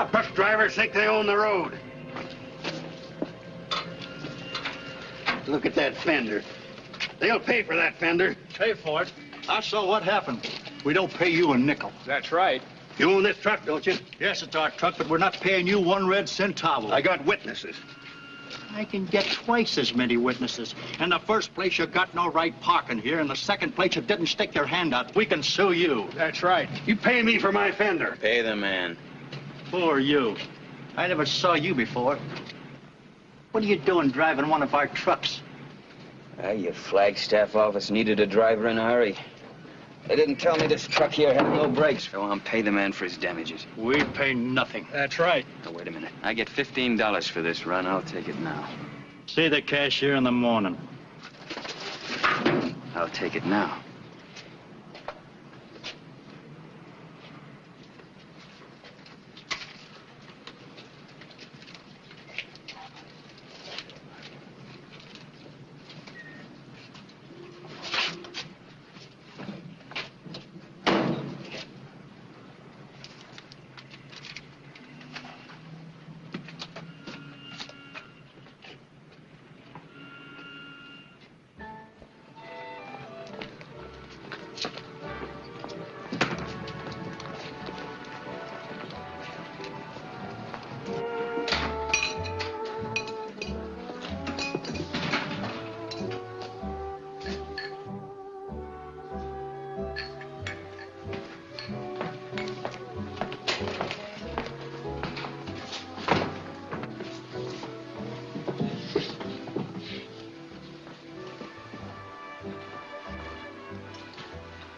up. Truck drivers think they own the road. Look at that fender. They'll pay for that fender. Pay for it? So what happened? We don't pay you a nickel. That's right. You own this truck, don't you? Yes, it's our truck, but we're not paying you 1 red centavo. I got witnesses. I can get twice as many witnesses. In the first place, you got no right parking here. In the second place, you didn't stick your hand out. We can sue you. That's right. You pay me for my fender. Pay the man. Who are you? I never saw you before. What are you doing driving one of our trucks? Your Flagstaff office needed a driver in a hurry. They didn't tell me this truck here had no brakes. Go on, pay the man for his damages. We pay nothing. That's right. Now, wait a minute. I get $15 for this run. I'll take it now. See the cashier in the morning. I'll take it now.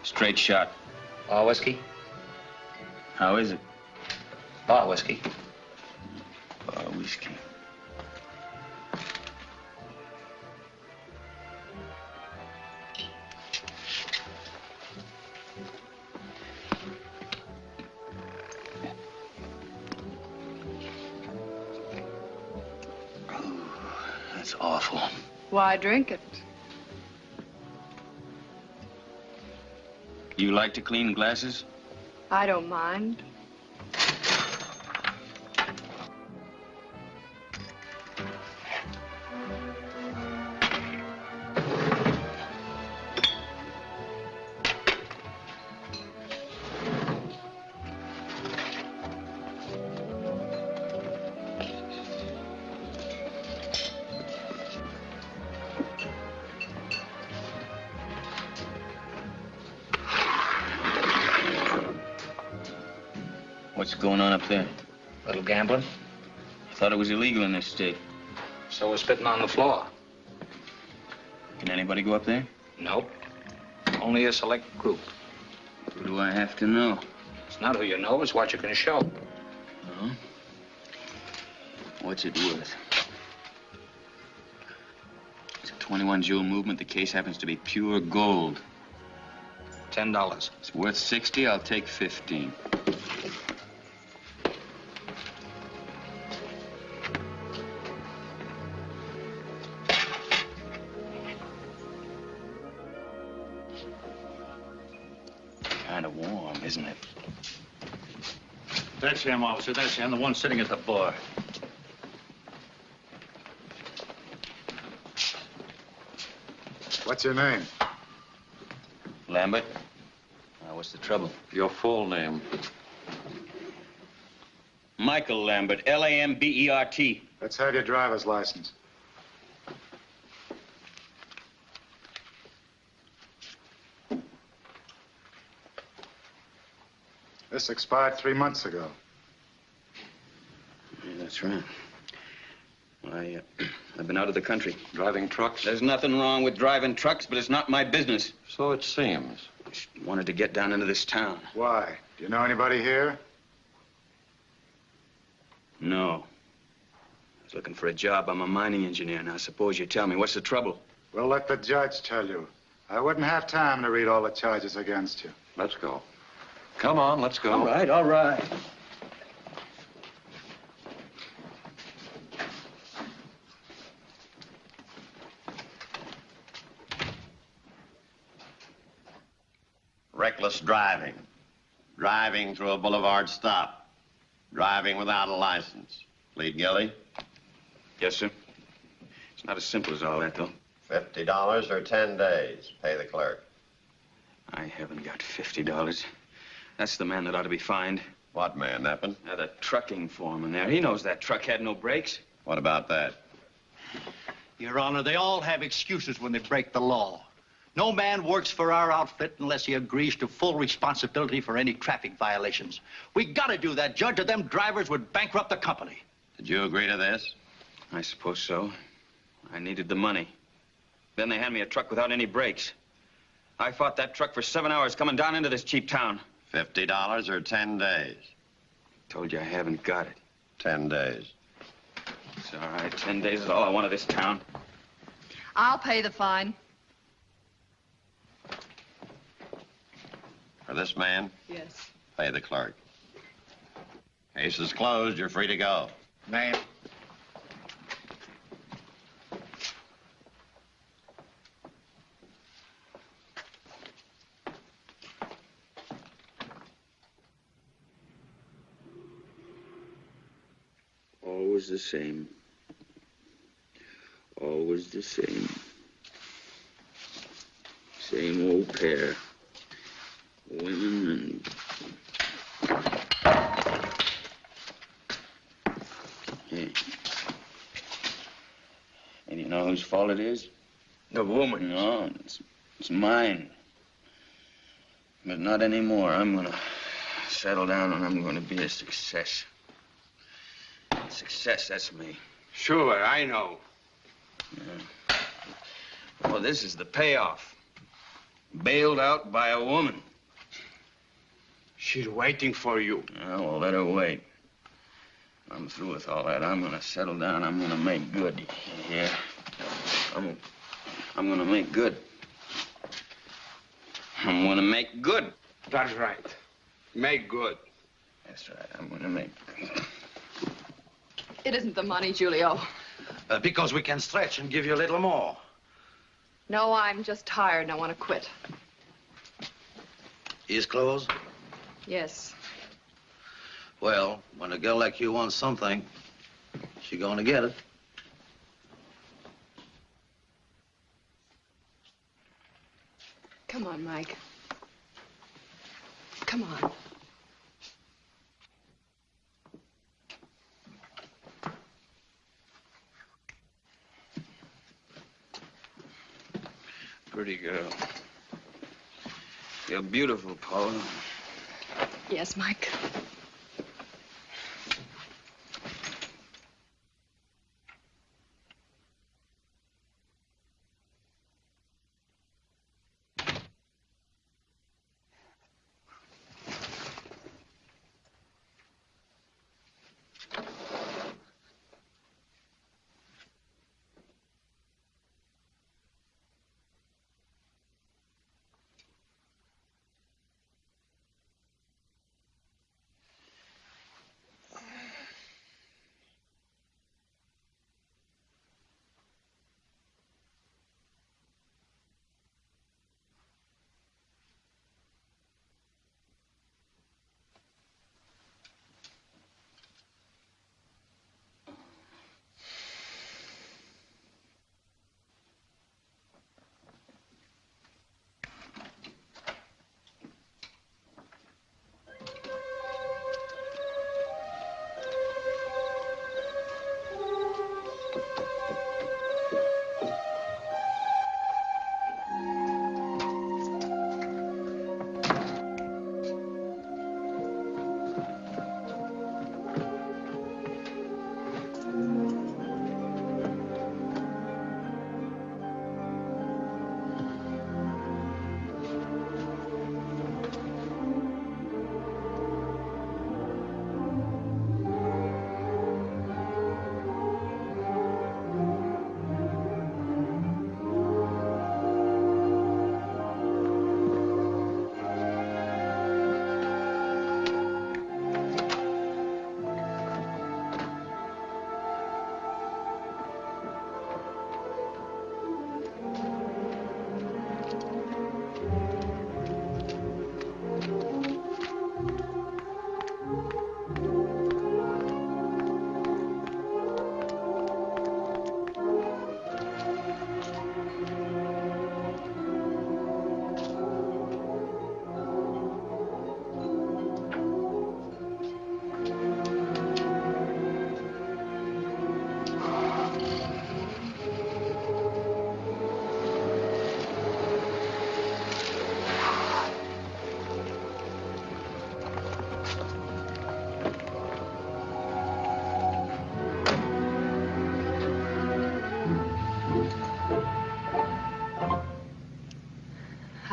Straight shot. All whiskey? How is it? All whiskey. Whiskey. That's awful. Why drink it? You like to clean glasses? I don't mind. What's going on up there? Little gambling. I thought it was illegal in this state. So we're spitting on the floor. Can anybody go up there? Nope. Only a select group. Who do I have to know? It's not who you know, it's what you can show. Oh? What's it worth? It's a 21 jewel movement. The case happens to be pure gold. $10. It's worth 60. I'll take 15. Kind of warm, isn't it? That's him, officer. That's him, the one sitting at the bar. What's your name? Lambert? What's the trouble? Your full name. Michael Lambert, L-A-M-B-E-R-T. Let's have your driver's license. This expired 3 months ago. Yeah, that's right. I've been out of the country. Driving trucks? There's nothing wrong with driving trucks, but it's not my business. So it seems. Just wanted to get down into this town. Why? Do you know anybody here? No. I was looking for a job. I'm a mining engineer. Now, suppose you tell me, what's the trouble? Well, let the judge tell you. I wouldn't have time to read all the charges against you. Let's go. Come on, let's go. All right, all right. Reckless driving. Driving through a boulevard stop. Driving without a license. Plead guilty? Yes, sir. It's not as simple as all that, though. $50 or 10 days. Pay the clerk. I haven't got $50. That's the man that ought to be fined. What man, Neppin? The trucking foreman there. He knows that truck had no brakes. What about that? Your Honor, they all have excuses when they break the law. No man works for our outfit unless he agrees to full responsibility for any traffic violations. We gotta do that, Judge, or them drivers would bankrupt the company. Did you agree to this? I suppose so. I needed the money. Then they hand me a truck without any brakes. I fought that truck for 7 hours coming down into this cheap town. $50 or 10 days? Told you I haven't got it. 10 days. It's all right. 10 days is all I want of this town. I'll pay the fine. For this man? Yes. Pay the clerk. Case is closed. You're free to go. Ma'am. Always the same. Always the same. Same old pair. Women and... Hey. And you know whose fault it is? The woman. No, it's mine. But not anymore. I'm gonna settle down and I'm gonna be a success. Success, that's me. Sure, I know. Yeah. Well, this is the payoff. Bailed out by a woman. She's waiting for you. Oh, well, let her wait. I'm through with all that. I'm gonna settle down. I'm gonna make good. Yeah. I'm gonna make good. I'm gonna make good. That's right. Make good. That's right. I'm gonna make good. It isn't the money, Julio. Because we can stretch and give you a little more. No, I'm just tired and I want to quit. Ears closed? Yes. Well, when a girl like you wants something, she's gonna get it. Come on, Mike. Come on. Pretty girl. You're beautiful, Paula. Yes, Mike.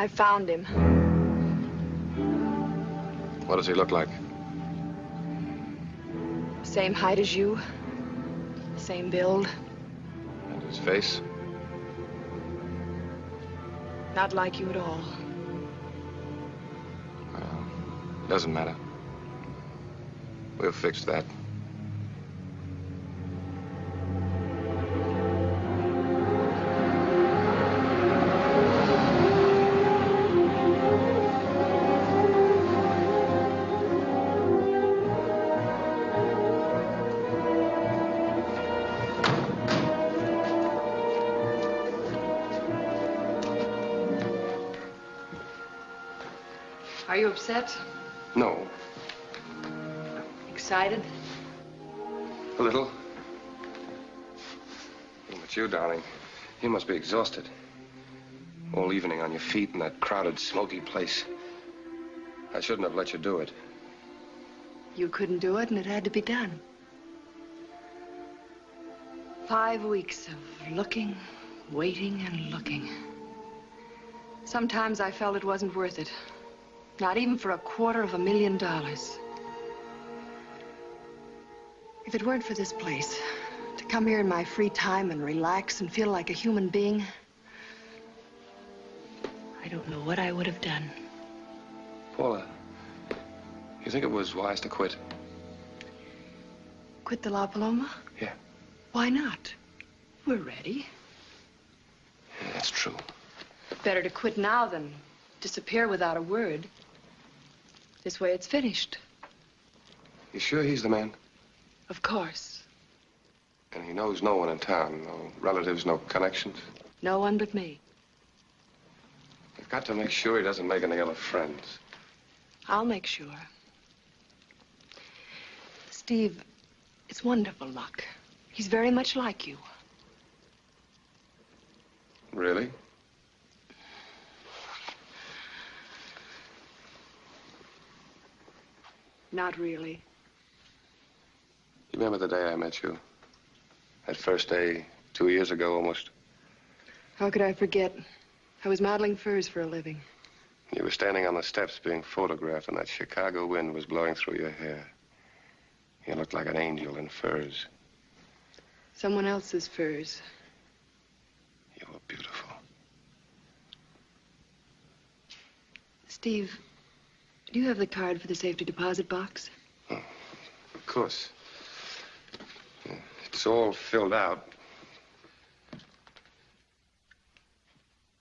I found him. What does he look like? Same height as you. Same build. And his face? Not like you at all. Well, doesn't matter. We'll fix that. Are you upset? No, Excited? a little. But you, darling, you must be exhausted. All evening on your feet in that crowded, smoky place. I shouldn't have let you do it. You couldn't do it, and it had to be done. 5 weeks of looking, waiting, and looking. Sometimes I felt it wasn't worth it. Not even for $250,000. If it weren't for this place, to come here in my free time and relax and feel like a human being, I don't know what I would have done. Paula, you think it was wise to quit? Quit the La Paloma? Yeah. Why not? We're ready. Yeah, that's true. Better to quit now than disappear without a word. This way it's finished. You sure he's the man? Of course. And he knows no one in town, no relatives, no connections? No one but me. You've got to make sure he doesn't make any other friends. I'll make sure. Steve, it's wonderful luck. He's very much like you. Really? Not really. You remember the day I met you? That first day, 2 years ago almost. How could I forget? I was modeling furs for a living. You were standing on the steps being photographed, and that Chicago wind was blowing through your hair. You looked like an angel in furs. Someone else's furs. You were beautiful. Steve, do you have the card for the safety deposit box? Oh, of course. It's all filled out.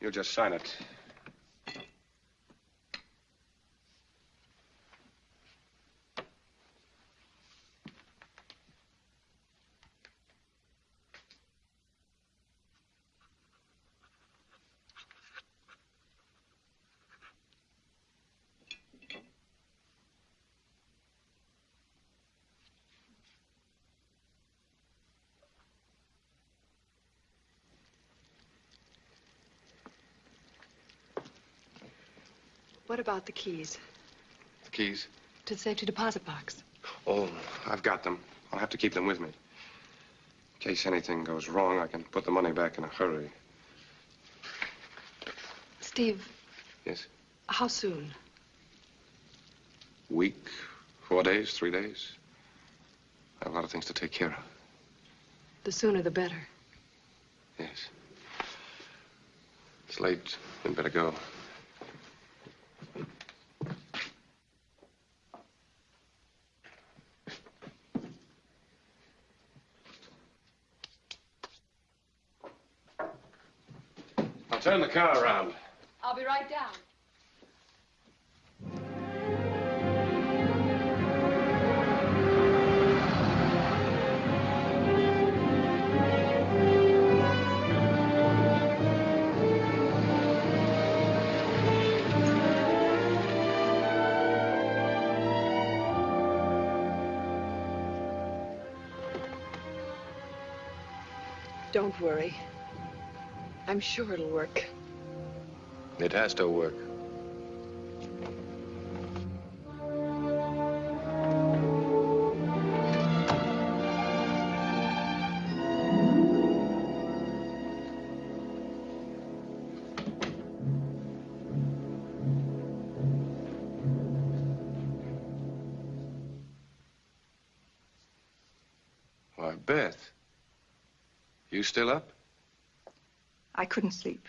You'll just sign it. What about the keys? The keys? To the safety deposit box. Oh, I've got them. I'll have to keep them with me. In case anything goes wrong, I can put the money back in a hurry. Steve. Yes? How soon? Week, 4 days, 3 days. I have a lot of things to take care of. The sooner the better. Yes. It's late. We'd better go. I'll turn the car around. I'll be right down. Don't worry. I'm sure it'll work. It has to work. Why, Beth. You still up? I couldn't sleep.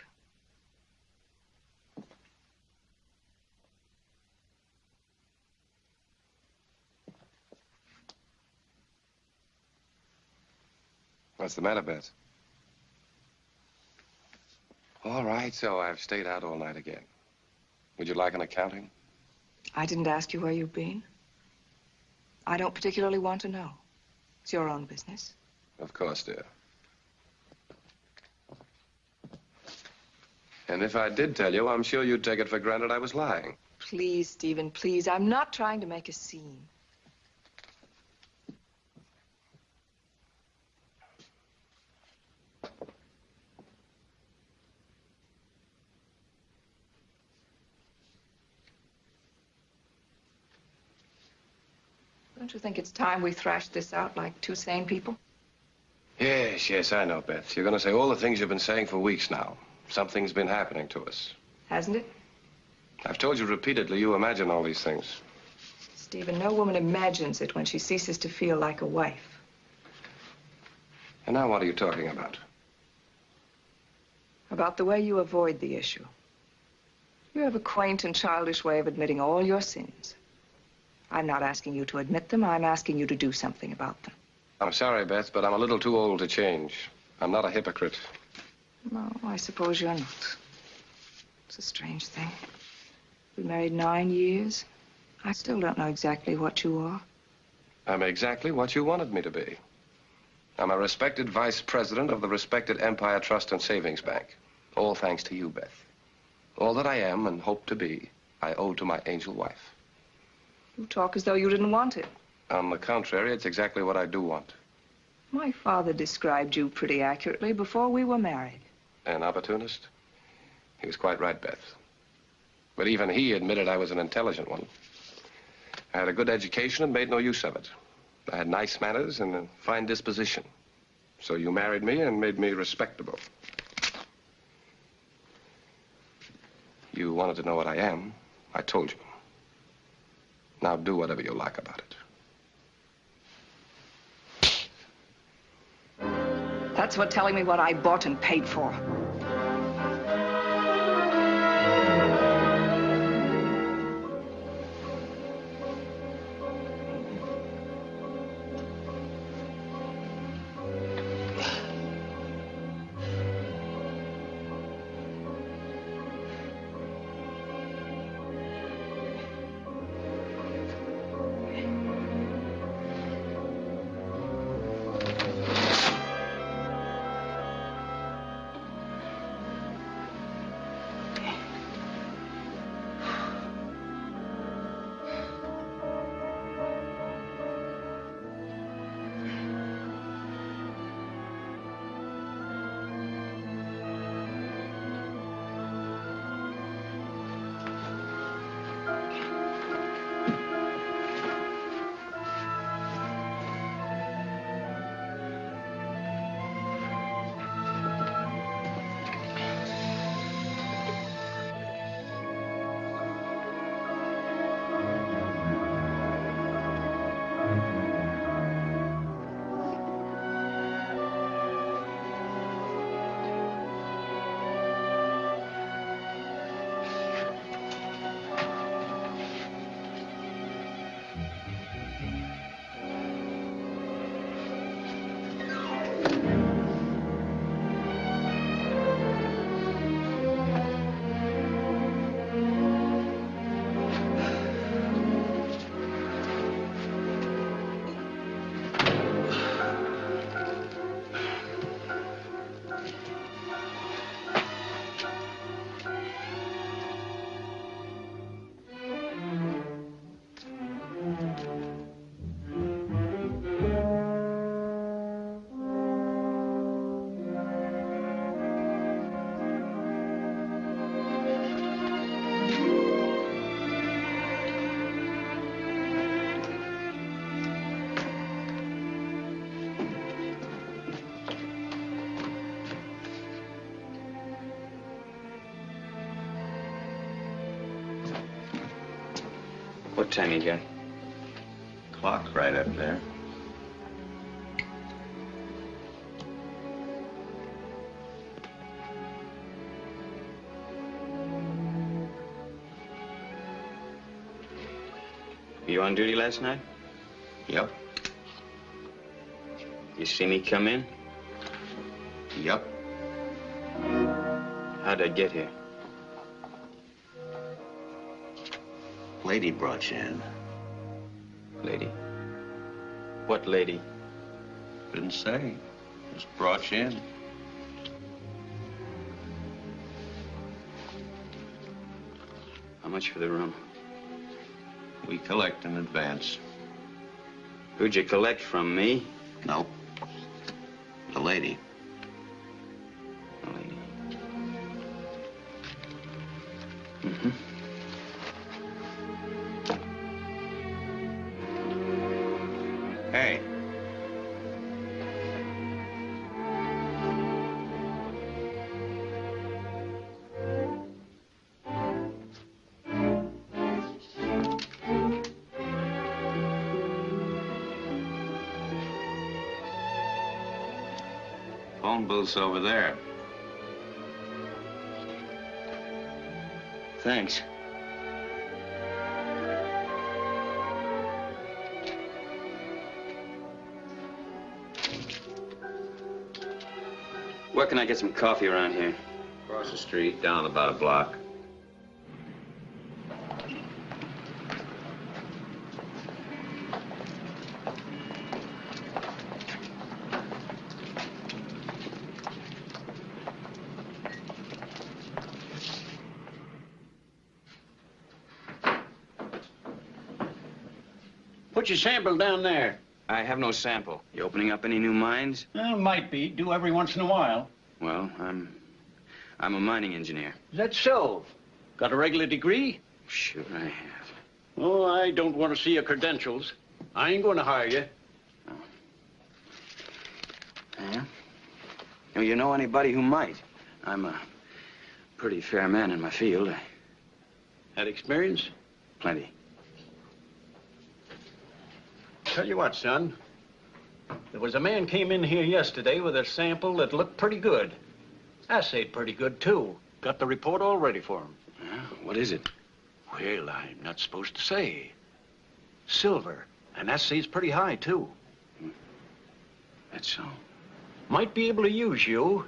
What's the matter, Beth? All right, so I've stayed out all night again. Would you like an accounting? I didn't ask you where you've been. I don't particularly want to know. It's your own business. Of course, dear. And if I did tell you, I'm sure you'd take it for granted I was lying. Please, Stephen, please. I'm not trying to make a scene. Don't you think it's time we thrashed this out like two sane people? Yes, yes, I know, Beth. You're going to say all the things you've been saying for weeks now. Something's been happening to us. Hasn't it? I've told you repeatedly, you imagine all these things. Stephen, no woman imagines it when she ceases to feel like a wife. And now what are you talking about? About the way you avoid the issue. You have a quaint and childish way of admitting all your sins. I'm not asking you to admit them. I'm asking you to do something about them. I'm sorry, Beth, but I'm a little too old to change. I'm not a hypocrite. No, I suppose you're not. It's a strange thing. We married 9 years. I still don't know exactly what you are. I'm exactly what you wanted me to be. I'm a respected vice president of the respected Empire Trust and Savings Bank. All thanks to you, Beth. All that I am and hope to be, I owe to my angel wife. You talk as though you didn't want it. On the contrary, it's exactly what I do want. My father described you pretty accurately before we were married. An opportunist? He was quite right, Beth. But even he admitted I was an intelligent one. I had a good education and made no use of it. I had nice manners and a fine disposition. So you married me and made me respectable. You wanted to know what I am. I told you. Now do whatever you like about it. That's what telling me what I bought and paid for. What time you got? Clock right up there. You on duty last night? Yep. You see me come in? Yep. How'd I get here? Lady brought you in. Lady? What lady? Didn't say. Just brought you in. How much for the room? We collect in advance. Who'd you collect from, me? Nope. The lady. The lady. Mm-hmm. Hey. Phone booth's over there. Thanks. Where can I get some coffee around here? Across the street, down about a block. Put your sample down there. I have no sample. You opening up any new mines? Might be. Do every once in a while. Well, I'm a mining engineer. Is that so? Got a regular degree? Sure I have. Oh, I don't want to see your credentials. I ain't going to hire you. Oh. Yeah? You know anybody who might? I'm a pretty fair man in my field. Had experience? Plenty. Tell you what, son. There was a man came in here yesterday with a sample that looked pretty good. Assayed pretty good, too. Got the report all ready for him. Yeah? What is it? Well, I'm not supposed to say. Silver. And assay's pretty high, too. That's so. Might be able to use you.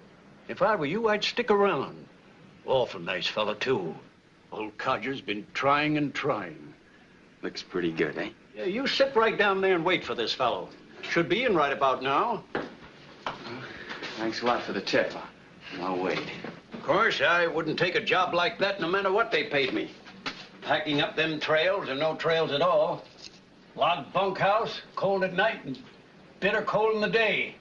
If I were you, I'd stick around. Awful nice fella, too. Old Codger's been trying and trying. Looks pretty good, eh? Yeah, you sit right down there and wait for this fellow. Should be in right about now. Thanks a lot for the tip. I'll wait. Of course, I wouldn't take a job like that no matter what they paid me. Packing up them trails or no trails at all. Log bunkhouse, cold at night and bitter cold in the day.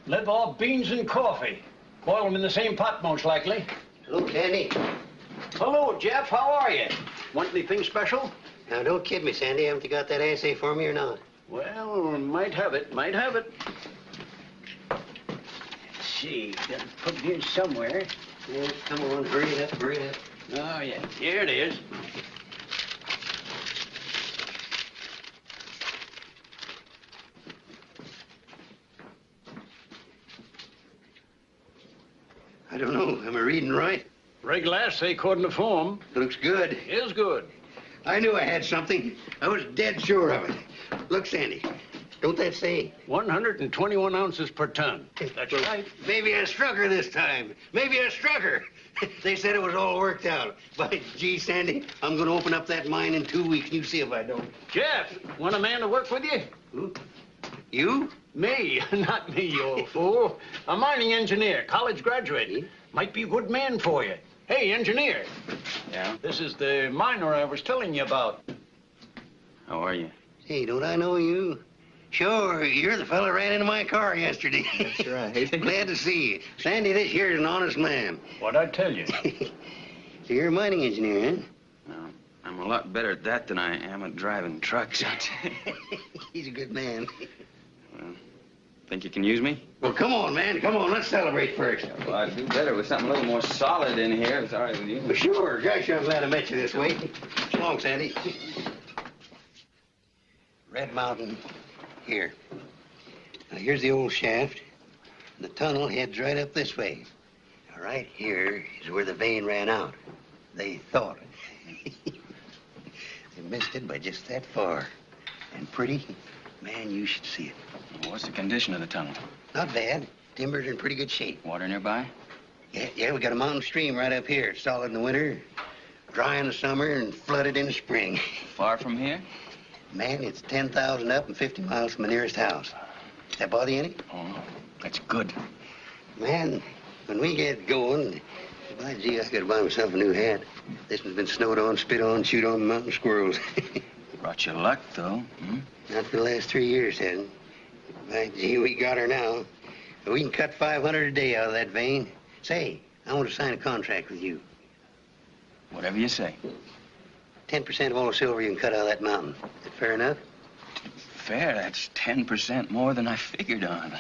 Live off beans and coffee. Boil them in the same pot, most likely. Hello, Sandy. Hello, Jeff. How are you? Want anything special? Now, don't kid me, Sandy. Haven't you got that assay for me or not? Well, might have it. Might have it. Let's see. Got to put it in somewhere. Yeah, come on. Hurry it up. Hurry it up. Oh, yeah. Here it is. I don't know. Am I reading right? Regular assay according to form. Looks good. Is good. I knew I had something. I was dead sure of it. Look, Sandy, don't that say? 121 ounces per ton. That's right. Maybe I struck her this time. Maybe I struck her. They said it was all worked out. But, gee, Sandy, I'm going to open up that mine in 2 weeks, and you see if I don't. Jeff, want a man to work with you? Who? You? Me, not me, you old fool. A mining engineer, college graduate. Might be a good man for you. Hey, engineer. Yeah? This is the miner I was telling you about. How are you? Hey, don't I know you? Sure, you're the fella ran into my car yesterday. That's right. Glad to see you. Sandy, this here's an honest man. What'd I tell you? So you're a mining engineer, huh? No, I'm a lot better at that than I am at driving trucks. He's a good man. Well, think you can use me? Well, come on, man. Come on. Let's celebrate first. Well, I'd do better with something a little more solid in here. It's all right with you. Well, sure. Gosh, I'm glad I met you this way. So long, Sandy. Red Mountain, here. Now, here's the old shaft. The tunnel heads right up this way. Now, right here is where the vein ran out. They thought. You missed it by just that far. And pretty, man, you should see it. What's the condition of the tunnel? Not bad. Timbers are in pretty good shape. Water nearby? Yeah, we got a mountain stream right up here. It's solid in the winter, dry in the summer, and flooded in the spring. Far from here? Man, it's 10,000 up and 50 miles from the nearest house. Does that bother you any? Oh, that's good. Man, when we get going, by gee, I gotta buy myself a new hat. This one's been snowed on, spit on, chewed on by mountain squirrels. Brought you luck, though. Hmm? Not for the last 3 years, hasn't. By gee, we got her now. We can cut 500 a day out of that vein. Say, I want to sign a contract with you. Whatever you say. 10% of all the silver you can cut out of that mountain. Is that fair enough? Fair, that's 10% more than I figured on.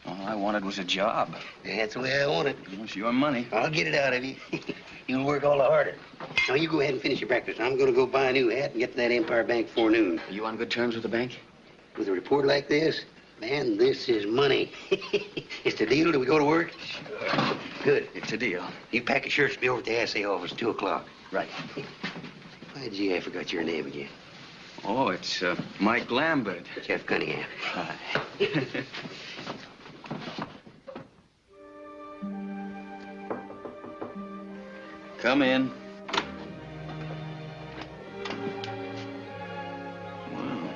All I wanted was a job. That's the way I want it. It's your money. I'll get it out of you. You'll work all the harder. Now, you go ahead and finish your breakfast. I'm going to go buy a new hat and get to that Empire Bank before noon. Are you on good terms with the bank? With a report like this, man, this is money. It's the deal. Do we go to work? Sure. Good. It's a deal. You pack your shirts, be over at the assay office, 2 o'clock. Right. Why, gee, I forgot your name again. Oh, it's Mike Lambert. Jeff Cunningham. Hi. Come in. Wow.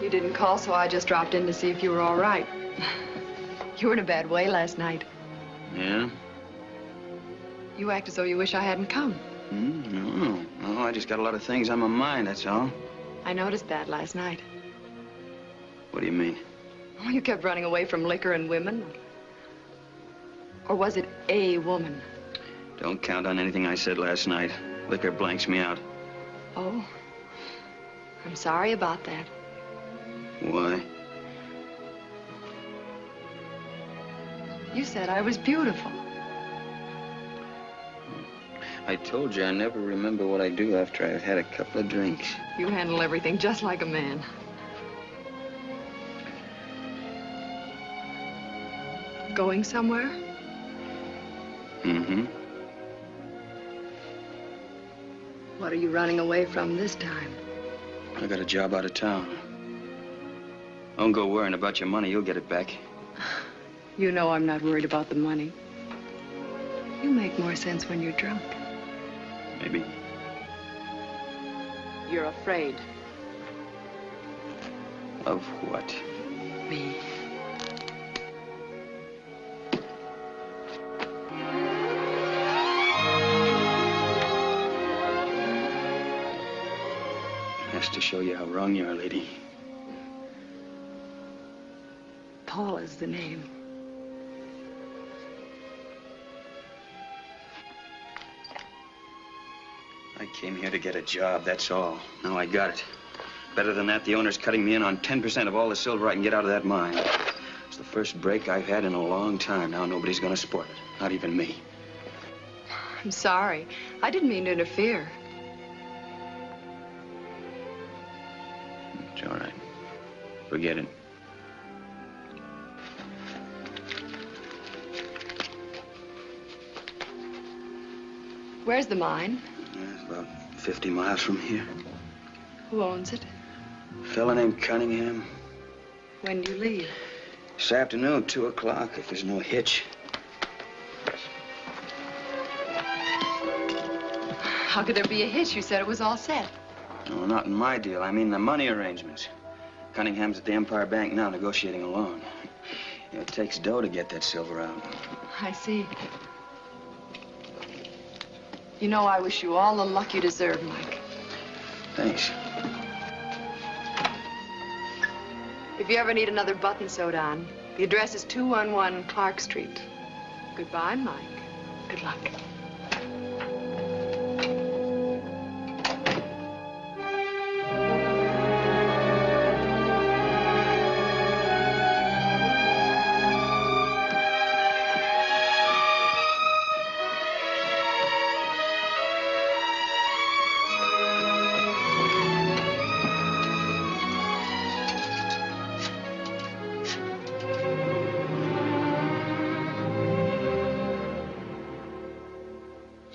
You didn't call, so I just dropped in to see if you were all right. You were in a bad way last night. Yeah? You act as though you wish I hadn't come. No, I just got a lot of things on my mind, that's all. I noticed that last night. What do you mean? Oh, you kept running away from liquor and women. Or was it a woman? Don't count on anything I said last night. Liquor blanks me out. Oh, I'm sorry about that. Why? You said I was beautiful. I told you I never remember what I do after I've had a couple of drinks. You handle everything just like a man. Going somewhere? Mm-hmm. What are you running away from this time? I got a job out of town. Don't go worrying about your money. You'll get it back. You know I'm not worried about the money. You make more sense when you're drunk. Maybe. You're afraid. Of what? Me. Has to show you how wrong you are, lady. Paul is the name. I came here to get a job, that's all. Now I got it. Better than that, the owner's cutting me in on 10% of all the silver I can get out of that mine. It's the first break I've had in a long time. Now nobody's gonna spoil it. Not even me. I'm sorry. I didn't mean to interfere. It's all right. Forget it. Where's the mine? It's about 50 miles from here. Who owns it? A fella named Cunningham. When do you leave? This afternoon, 2 o'clock, if there's no hitch. How could there be a hitch? You said it was all set. No, not in my deal. I mean the money arrangements. Cunningham's at the Empire Bank now negotiating a loan. It takes dough to get that silver out. I see. You know, I wish you all the luck you deserve, Mike. Thanks. If you ever need another button sewed on, the address is 211 Clark Street. Goodbye, Mike. Good luck.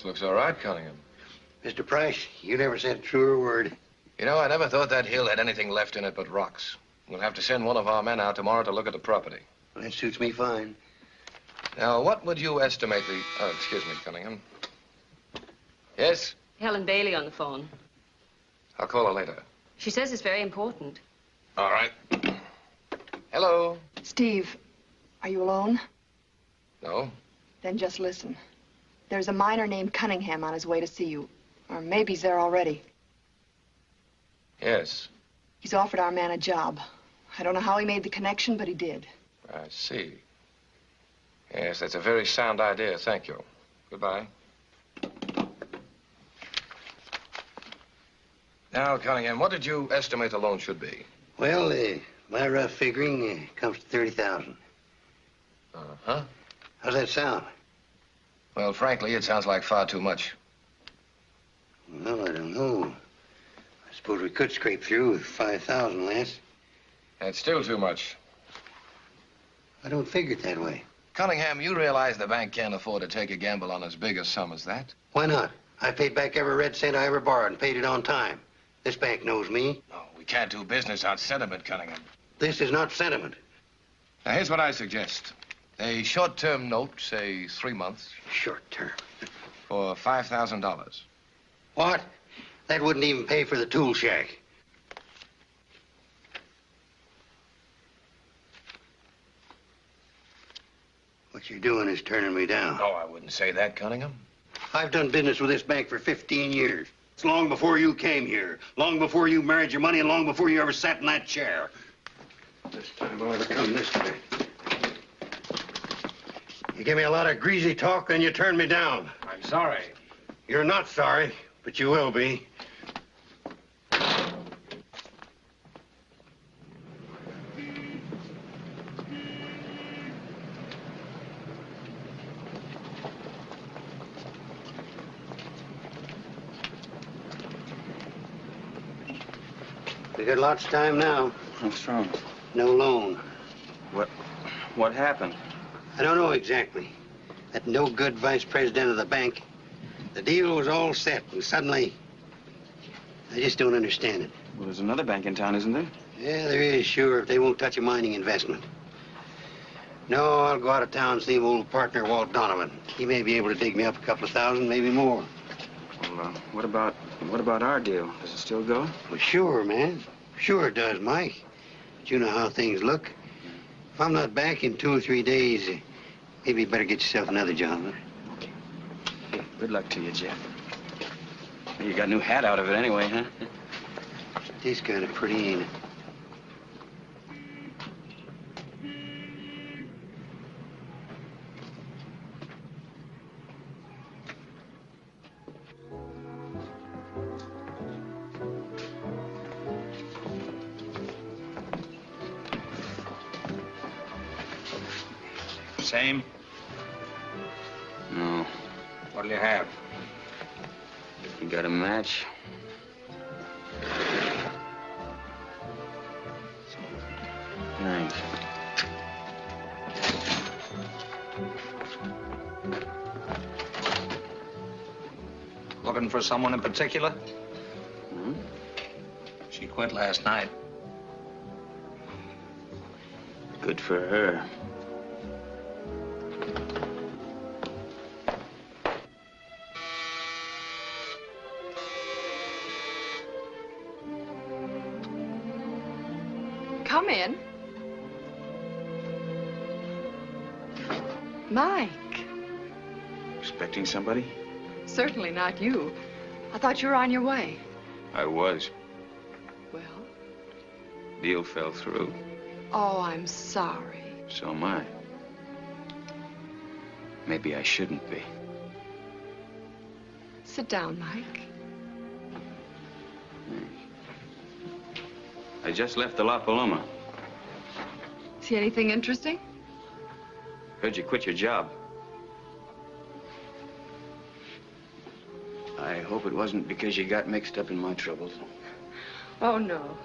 Looks all right, Cunningham. Mr. Price, you never said a truer word. You know, I never thought that hill had anything left in it but rocks. We'll have to send one of our men out tomorrow to look at the property. Well, that suits me fine. Now, what would you estimate the... Oh, excuse me, Cunningham. Yes? Helen Bailey on the phone. I'll call her later. She says it's very important. All right. Hello? Steve, are you alone? No? Then just listen. There's a miner named Cunningham on his way to see you. Or maybe he's there already. Yes. He's offered our man a job. I don't know how he made the connection, but he did. I see. Yes, that's a very sound idea. Thank you. Goodbye. Now, Cunningham, what did you estimate the loan should be? Well, my rough figuring comes to 30,000. Uh-huh. How's that sound? Well, frankly, it sounds like far too much. Well, I don't know. I suppose we could scrape through with 5,000 less. That's still too much. I don't figure it that way. Cunningham, you realize the bank can't afford to take a gamble on as big a sum as that? Why not? I paid back every red cent I ever borrowed and paid it on time. This bank knows me. No, we can't do business on sentiment, Cunningham. This is not sentiment. Now, here's what I suggest. A short-term note, say 3 months. Short term. For $5,000. What? That wouldn't even pay for the tool shack. What you're doing is turning me down. Oh, I wouldn't say that, Cunningham. I've done business with this bank for 15 years. It's long before you came here, long before you married your money, and long before you ever sat in that chair. This time I'll ever come this way. You give me a lot of greasy talk, then you turn me down. I'm sorry. You're not sorry, but you will be. We got lots of time now. What's wrong? No loan. What happened? I don't know exactly. That no-good vice president of the bank. The deal was all set, and suddenly, I just don't understand it. Well, there's another bank in town, isn't there? Yeah, there is, sure, if they won't touch a mining investment. No, I'll go out of town and see my old partner, Walt Donovan. He may be able to dig me up a couple of thousand, maybe more. Well, what about our deal? Does it still go? Well, sure, man. Sure it does, Mike. But you know how things look. If I'm not back in 2 or 3 days, maybe you better get yourself another job, huh? Okay. Hey, good luck to you, Jeff. You got a new hat out of it anyway, huh? It is kind of pretty, ain't it? Same? No. What'll you have? You got a match? Thanks. Looking for someone in particular? Hmm? She quit last night. Good for her. Come in. Mike. Expecting somebody? Certainly not you. I thought you were on your way. I was. Well? Deal fell through. Oh, I'm sorry. So am I. Maybe I shouldn't be. Sit down, Mike. I just left the La Paloma. See anything interesting? Heard you quit your job. I hope it wasn't because you got mixed up in my troubles. Oh, no.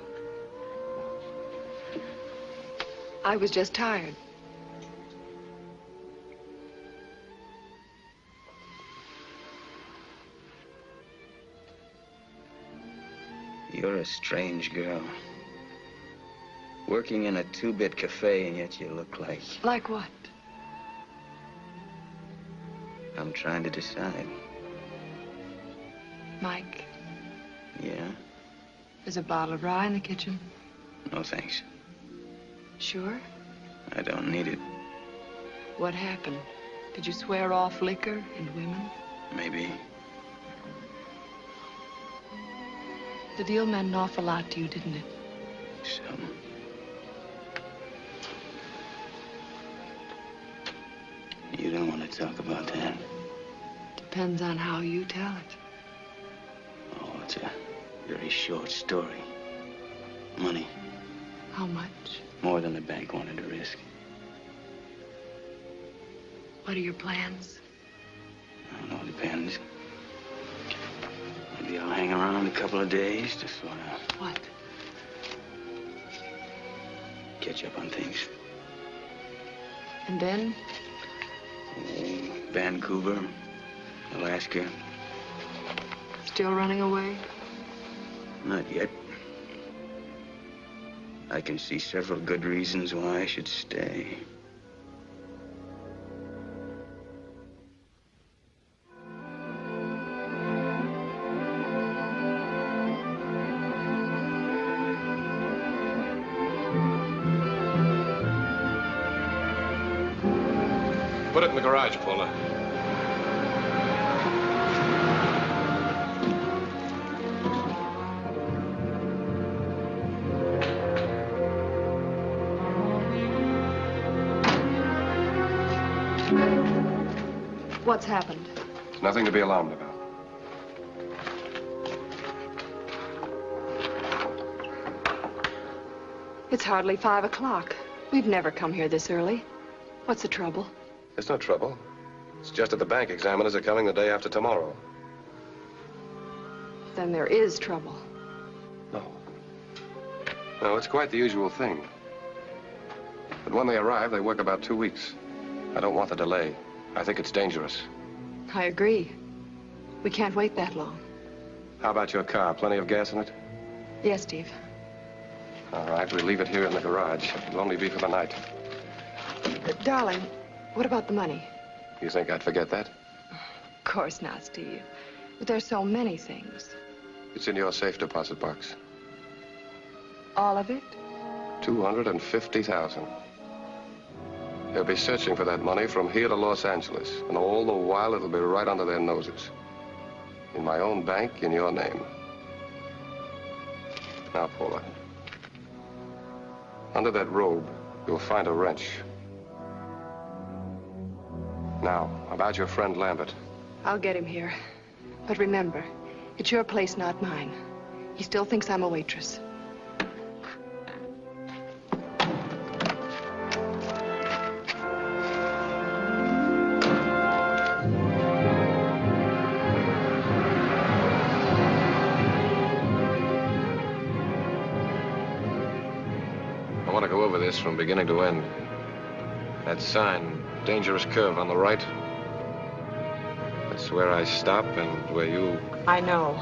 I was just tired. You're a strange girl. Working in a two-bit cafe, and yet you look like... Like what? I'm trying to decide. Mike, Yeah? there's a bottle of rye in the kitchen. No, thanks. Sure? I don't need it. What happened? Did you swear off liquor and women? Maybe. The deal meant an awful lot to you, didn't it? Some. You don't want to talk about that. Depends on how you tell it. Oh, it's a very short story. Money. How much? More than the bank wanted to risk. What are your plans? I don't know, depends. Maybe I'll hang around a couple of days to sort of... What? Catch up on things. And then? Oh, Vancouver, Alaska. Still running away? Not yet. I can see several good reasons why I should stay. Put it in the garage, Paula. What's happened? Nothing to be alarmed about. It's hardly 5 o'clock. We've never come here this early. What's the trouble? There's no trouble. It's just that the bank examiners are coming the day after tomorrow. Then there is trouble. No, it's quite the usual thing. But when they arrive, they work about 2 weeks. I don't want the delay. I think it's dangerous. I agree. We can't wait that long. How about your car? Plenty of gas in it? Yes, Steve. All right, we'll leave it here in the garage. It'll only be for the night. Darling, what about the money? You think I'd forget that? Of course not, Steve. But there's so many things. It's in your safe deposit box. All of it? 250,000. They'll be searching for that money from here to Los Angeles, and all the while it'll be right under their noses. In my own bank, in your name. Now, Paula. Under that robe, you'll find a wrench. Now, about your friend Lambert. I'll get him here. But remember, it's your place, not mine. He still thinks I'm a waitress. I want to go over this from beginning to end. That sign, dangerous curve on the right. That's where I stop and where you... I know.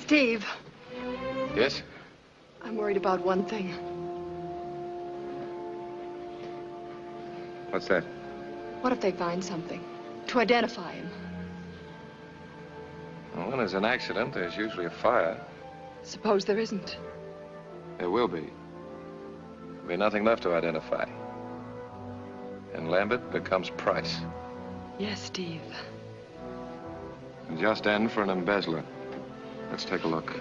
Steve. Yes? I'm worried about one thing. What's that? What if they find something to identify him? Well, when there's an accident, there's usually a fire. Suppose there isn't. There will be. There'll be nothing left to identify. And Lambert becomes Price. Yes, Steve. And just end for an embezzler. Let's take a look.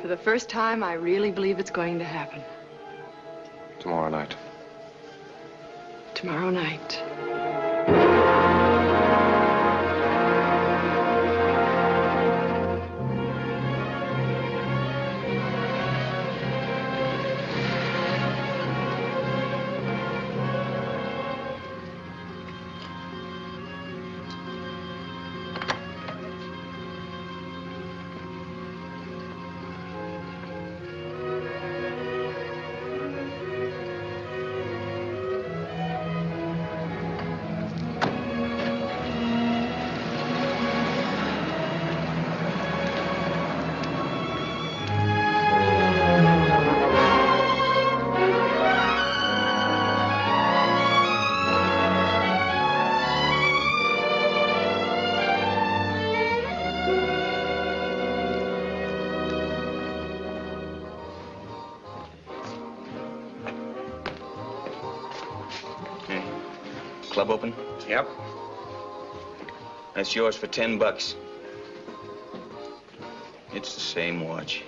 For the first time, I really believe it's going to happen. Tomorrow night. Tomorrow night. Club open? Yep. That's yours for $10. It's the same watch.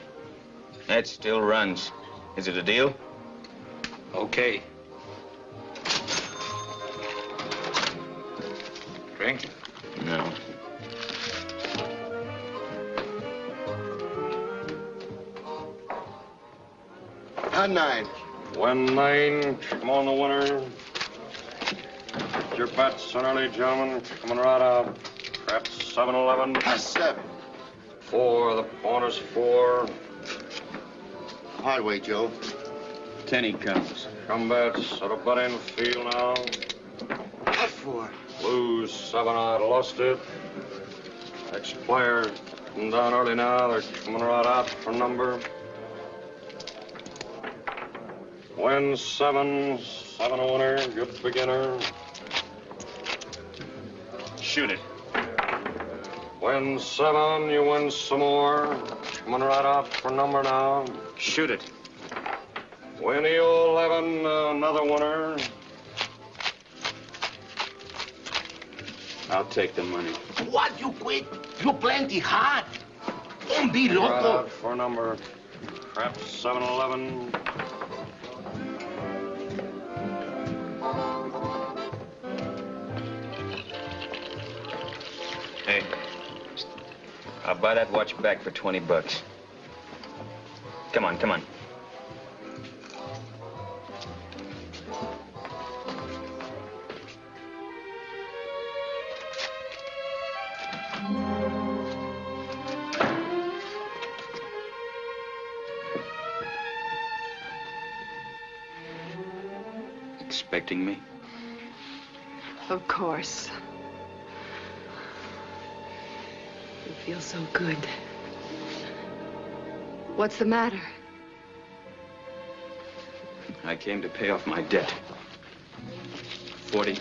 That still runs. Is it a deal? Okay. Drink? No. On 9. 1-9. Come on, the winner. Your bets, early gentlemen. Coming right out. At 7-11. Pass 7. 4. The pointers 4. Hard way, Joe. 10 he comes. Come bets. Set a bet in field now. Pass 4. Lose 7. I lost it. Next player. Come down early now. They're coming right out for number. Win 7. 7 a winner. Good beginner. Shoot it. Win 7, you win some more. Coming right out for number now. Shoot it. Win you 11, another winner. I'll take the money. What, you quit? You plenty hard. Don't be Right loco. out for number. Perhaps 7-11. Hey, I'll buy that watch back for $20. Come on, come on. Expecting me? Of course. You feel so good. What's the matter? I came to pay off my debt. 40,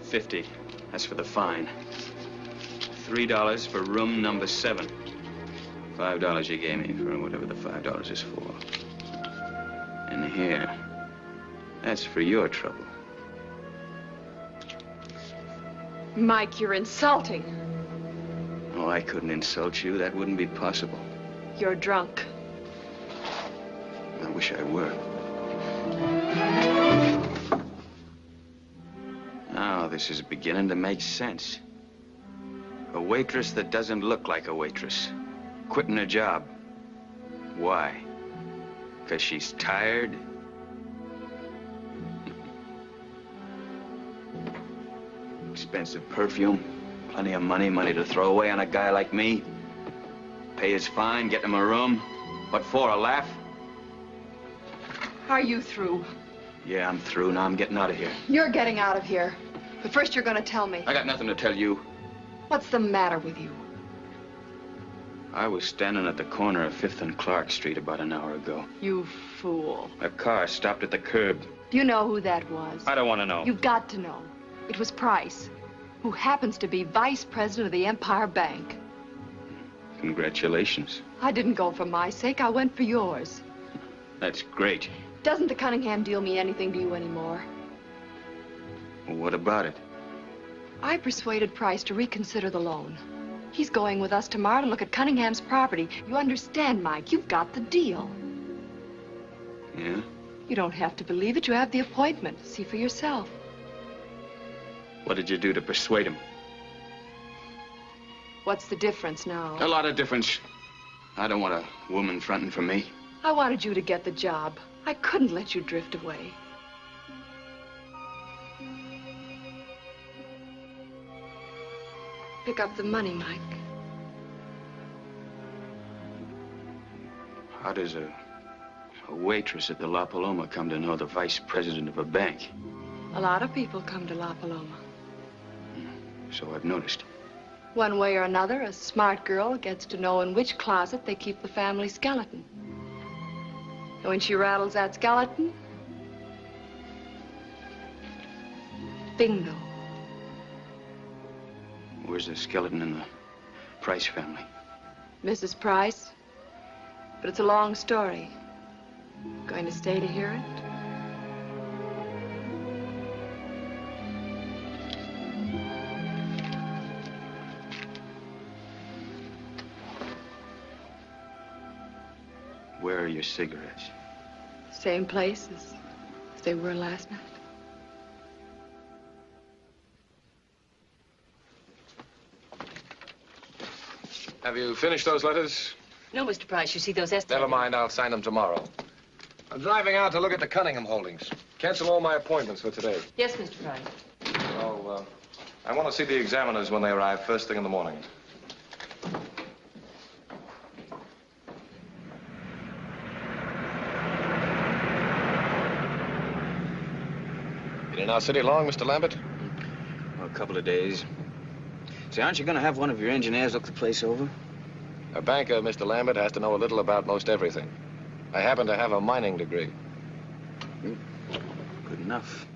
50. That's for the fine. $3 for room number 7. $5 you gave me for whatever the $5 is for. And here, that's for your trouble. Mike, you're insulting. Oh, I couldn't insult you. That wouldn't be possible. You're drunk. I wish I were. Now, this is beginning to make sense. A waitress that doesn't look like a waitress. Quitting her job. Why? Because she's tired? Expensive perfume. Plenty of money to throw away on a guy like me. Pay his fine, get him a room. What for, a laugh? Are you through? Yeah, I'm through. Now I'm getting out of here. You're getting out of here. But first you're going to tell me. I got nothing to tell you. What's the matter with you? I was standing at the corner of 5th and Clark Street about an hour ago. You fool. A car stopped at the curb. Do you know who that was? I don't want to know. You've got to know. It was Price, who happens to be vice president of the Empire Bank. Congratulations. I didn't go for my sake. I went for yours. That's great. Doesn't the Cunningham deal mean anything to you anymore? Well, what about it? I persuaded Price to reconsider the loan. He's going with us tomorrow to look at Cunningham's property. You understand, Mike? You've got the deal. Yeah? You don't have to believe it. You have the appointment. See for yourself. What did you do to persuade him? What's the difference now? A lot of difference. I don't want a woman fronting for me. I wanted you to get the job. I couldn't let you drift away. Pick up the money, Mike. How does a waitress at the La Paloma come to know the vice president of a bank? A lot of people come to La Paloma. So I've noticed. One way or another, a smart girl gets to know in which closet they keep the family skeleton. And when she rattles that skeleton, bingo. Where's the skeleton in the Price family? Mrs. Price. But it's a long story. Going to stay to hear it? Where are your cigarettes? Same place as they were last night. Have you finished those letters? No, Mr. Price, you see those estimates. Never mind, I'll sign them tomorrow. I'm driving out to look at the Cunningham holdings. Cancel all my appointments for today. Yes, Mr. Price. Oh, I want to see the examiners when they arrive first thing in the morning. Been in our city long, Mr. Lambert? Well, a couple of days. Say, aren't you going to have one of your engineers look the place over? A banker, Mr. Lambert, has to know a little about most everything. I happen to have a mining degree. Good enough.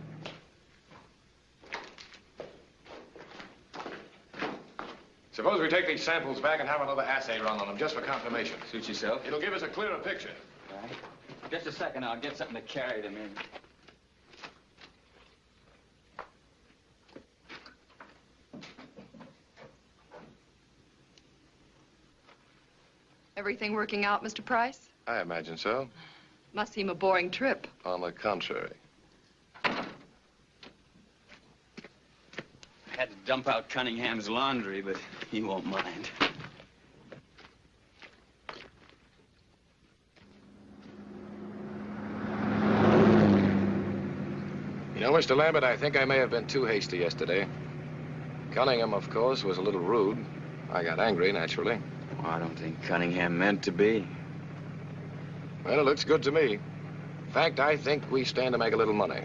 Suppose we take these samples back and have another assay run on them, just for confirmation. Suit yourself. It'll give us a clearer picture. All right. Just a second, I'll get something to carry them in. Everything working out, Mr. Price? I imagine so. Must seem a boring trip. On the contrary. I had to dump out Cunningham's laundry, but he won't mind. You know, Mr. Lambert, I think I may have been too hasty yesterday. Cunningham, of course, was a little rude. I got angry, naturally. Well, I don't think Cunningham meant to be. Well, it looks good to me. In fact, I think we stand to make a little money.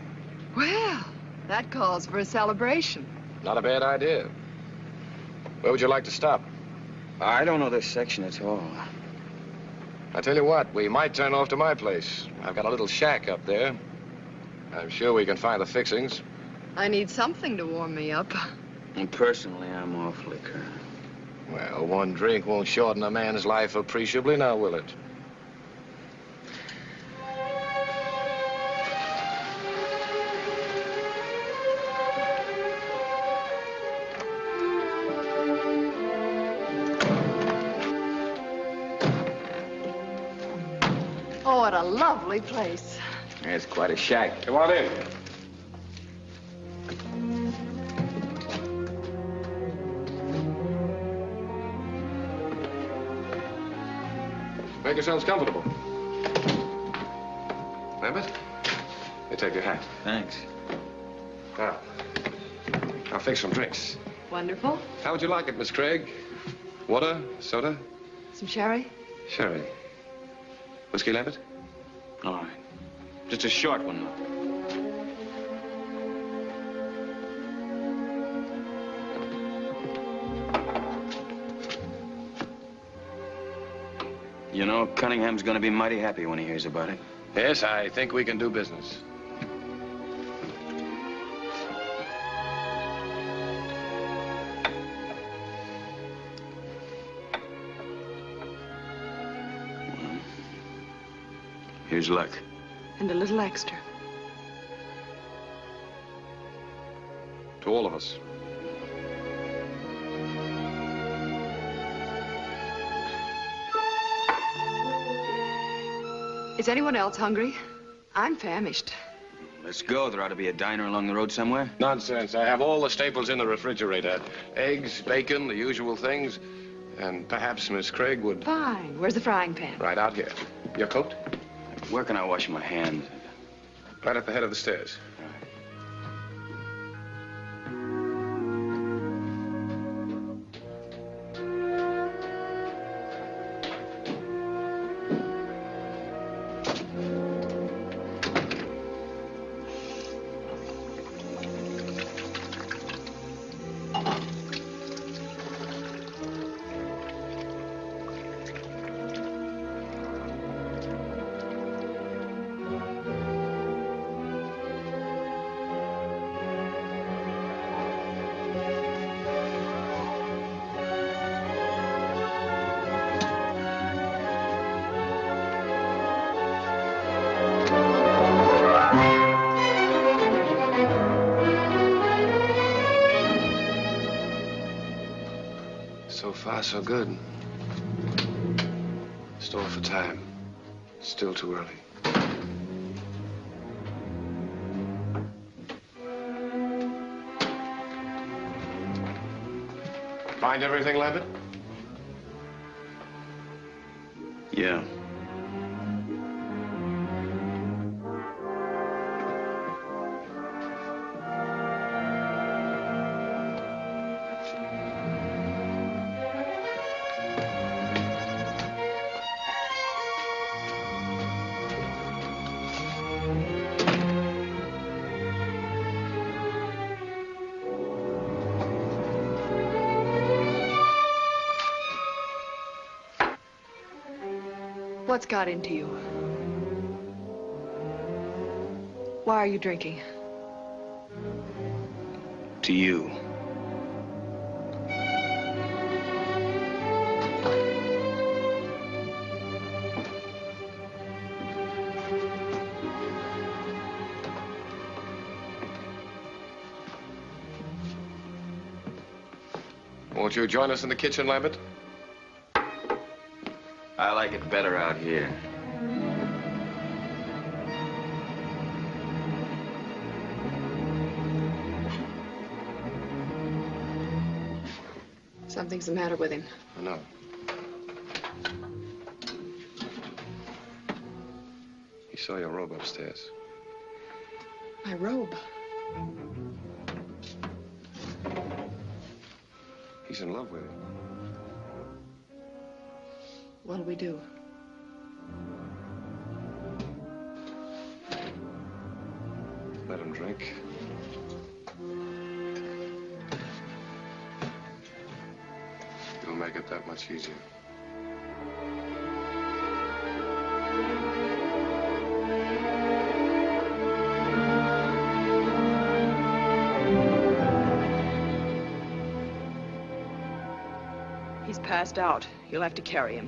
Well, that calls for a celebration. Not a bad idea. Where would you like to stop? I don't know this section at all. I tell you what, we might turn off to my place. I've got a little shack up there. I'm sure we can find the fixings. I need something to warm me up. And personally, I'm off liquor. Well, one drink won't shorten a man's life appreciably, now will it? Oh, what a lovely place. It's quite a shack. Come on in. Make yourselves comfortable. Lambert, you take your hat. Thanks. Now, I'll fix some drinks. Wonderful. How would you like it, Miss Craig? Water? Soda? Some sherry? Sherry. Whiskey, Lambert? All right. Just a short one, though. You know, Cunningham's gonna be mighty happy when he hears about it. Yes, I think we can do business. Here's luck. And a little extra. To all of us. Is anyone else hungry? I'm famished. Let's go. There ought to be a diner along the road somewhere. Nonsense. I have all the staples in the refrigerator. Eggs, bacon, the usual things. And perhaps Miss Craig would... Fine. Where's the frying pan? Right out here. Your coat? Where can I wash my hands? Right at the head of the stairs. So far, so good. Store for time. Still too early. Find everything, Lambert? Yeah. What's got into you? Why are you drinking? To you. Won't you join us in the kitchen, Lambert? I like it better out here. Something's the matter with him. I know. He saw your robe upstairs. My robe. He's in love with you. What'll we do? Let him drink. It'll make it that much easier. He's passed out. You'll have to carry him.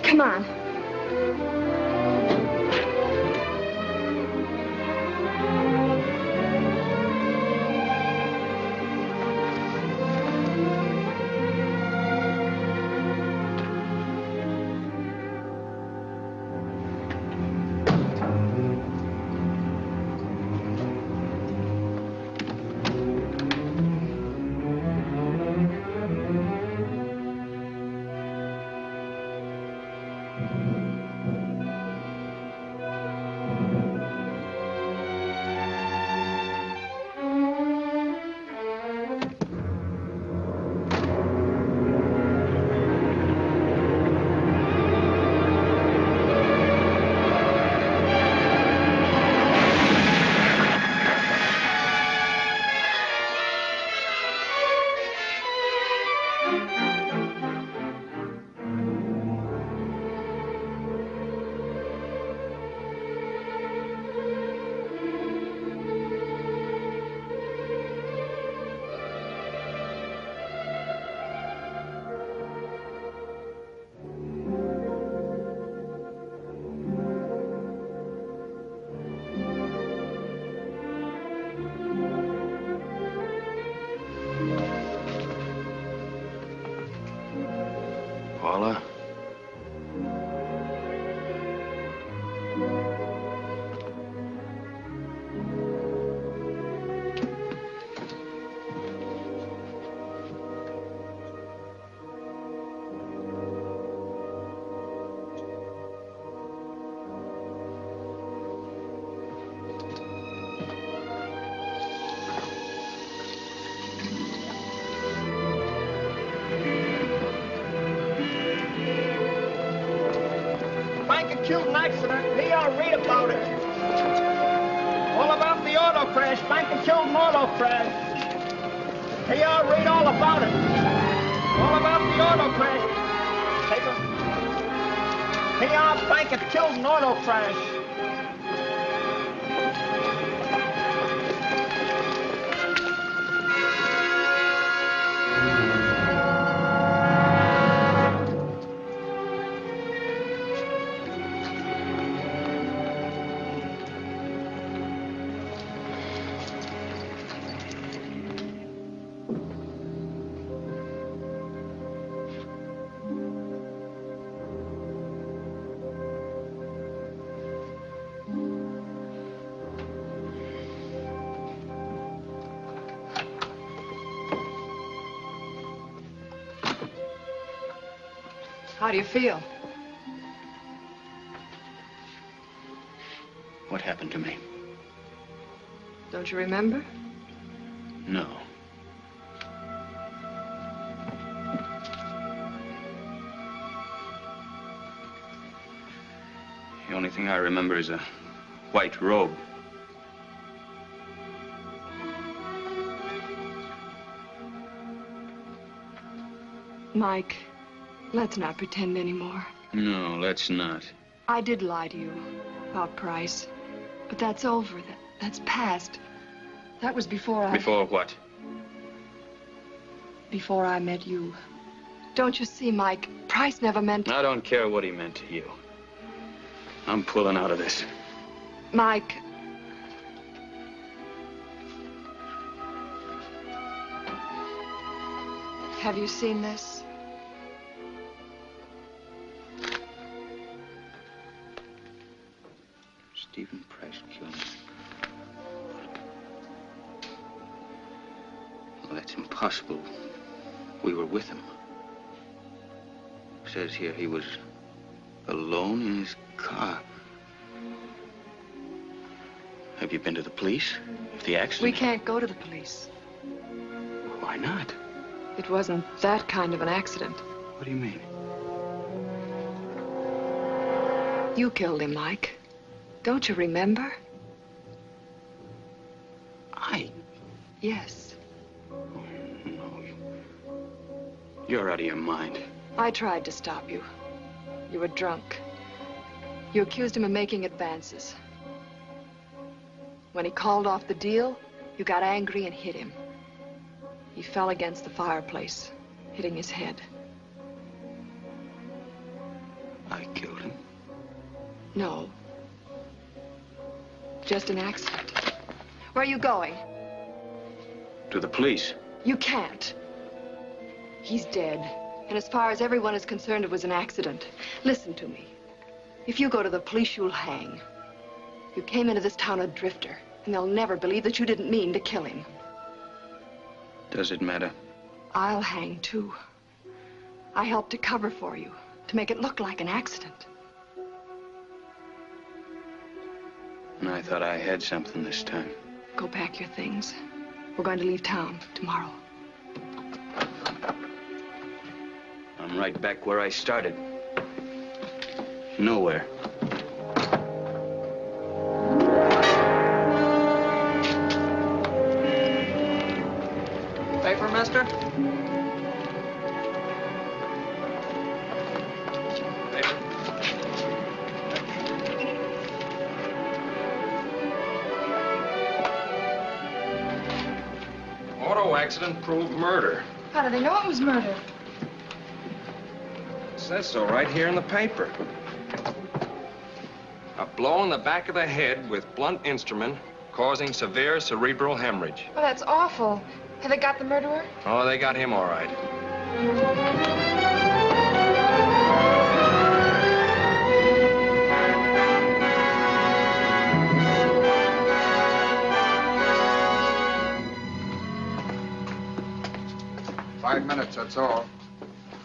Come on. Paula. Banker killed in accident. NOIR, read about it. All about the auto crash. Banker killed in auto crash. NOIR, read all about it. All about the auto crash. Take it. NOIR, banker killed in auto crash. How do you feel? What happened to me? Don't you remember? No. The only thing I remember is a white robe. Mike, let's not pretend anymore. No, let's not. I did lie to you about Price, but that's over. That's past. That was before I... Before what? Before I met you. Don't you see, Mike? Price never meant... I don't care what he meant to you. I'm pulling out of this. Mike... Have you seen this? Stephen Price killed him. Well, that's impossible. We were with him. It says here he was alone in his car. Have you been to the police? The accident? We can't go to the police. Why not? It wasn't that kind of an accident. What do you mean? You killed him, Mike. Don't you remember? I? Yes. No. You're out of your mind. I tried to stop you. You were drunk. You accused him of making advances. When he called off the deal, you got angry and hit him. He fell against the fireplace, hitting his head. I killed him? No. Just an accident. Where are you going? To the police. You can't. He's dead. And as far as everyone is concerned, it was an accident. Listen to me. If you go to the police, you'll hang. You came into this town a drifter, and they'll never believe that you didn't mean to kill him. Does it matter? I'll hang, too. I helped to cover for you, to make it look like an accident. And I thought I had something this time. Go pack your things. We're going to leave town tomorrow. I'm right back where I started. Nowhere. Paper, mister? Auto accident proved murder. How do they know it was murder? It says so right here in the paper. A blow in the back of the head with blunt instrument causing severe cerebral hemorrhage. Well, that's awful. Have they got the murderer? Oh, they got him all right. that's all.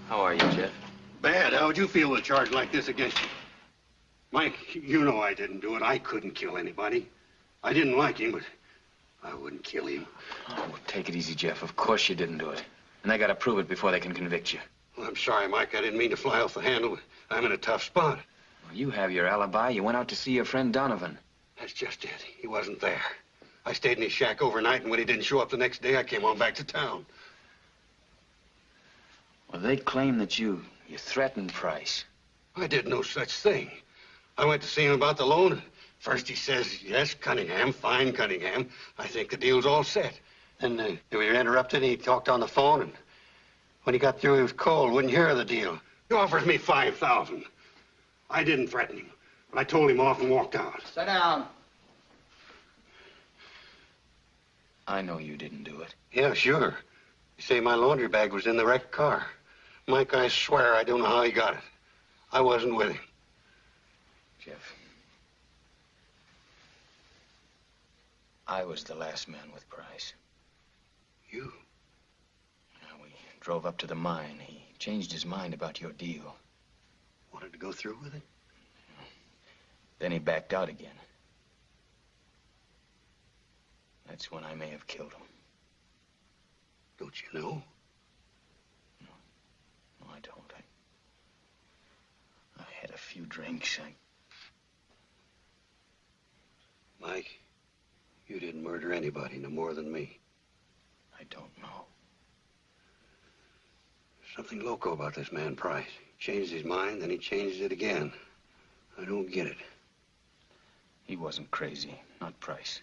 How are you, Jeff? Bad. How would you feel with a charge like this against you? Mike, you know I didn't do it. I couldn't kill anybody. I didn't like him, but I wouldn't kill him. Oh, take it easy, Jeff. Of course you didn't do it. And they gotta prove it before they can convict you. Well, I'm sorry, Mike. I didn't mean to fly off the handle. I'm in a tough spot. Well, you have your alibi. You went out to see your friend Donovan. That's just it. He wasn't there. I stayed in his shack overnight, and when he didn't show up the next day, I came on back to town. Well, they claim that you threatened Price. I did no such thing. I went to see him about the loan. First he says, yes, Cunningham, fine, Cunningham. I think the deal's all set. Then we were interrupted, and he talked on the phone, and when he got through, he was cold, wouldn't hear of the deal. He offers me $5,000. I didn't threaten him, but I told him off and walked out. Sit down. I know you didn't do it. Yeah, sure. You say my laundry bag was in the wrecked car. Mike, I swear I don't know how he got it. I wasn't with him. Jeff, I was the last man with Price. You? Yeah, we drove up to the mine. He changed his mind about your deal. Wanted to go through with it? Then he backed out again. That's when I may have killed him. Don't you know? No, I don't. I had a few drinks. Mike, you didn't murder anybody no more than me. I don't know. Something loco about this man, Price. He changed his mind, then he changed it again. I don't get it. He wasn't crazy, not Price.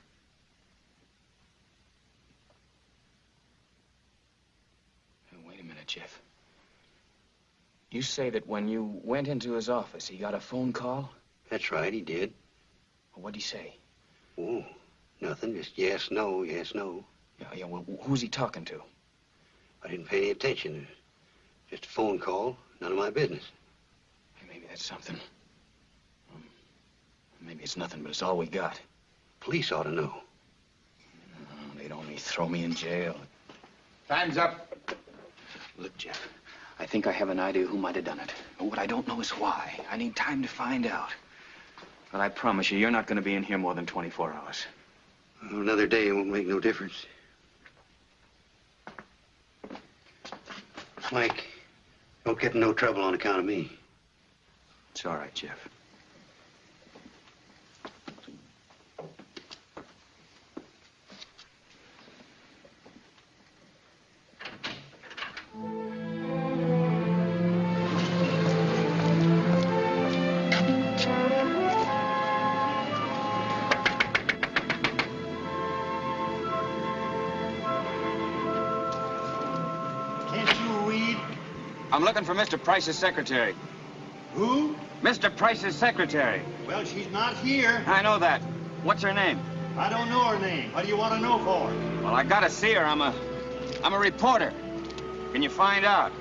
Wait a minute, Jeff. You say that when you went into his office, he got a phone call? That's right, he did. Well, what'd he say? Oh, nothing. Just yes, no, yes, no. Yeah, well, who's he talking to? I didn't pay any attention. Just a phone call. None of my business. Maybe that's something. Maybe it's nothing, but it's all we got. Police ought to know. No, they'd only throw me in jail. Time's up. Look, Jeff, I think I have an idea who might have done it. But what I don't know is why. I need time to find out. But I promise you, you're not going to be in here more than 24 hours. Well, another day won't make no difference. Mike, don't get in no trouble on account of me. It's all right, Jeff. I'm looking for Mr. Price's secretary. Who? Mr. Price's secretary. Well, she's not here. I know that. What's her name? I don't know her name. What do you want to know for? Well, I gotta see her. I'm a reporter. Can you find out?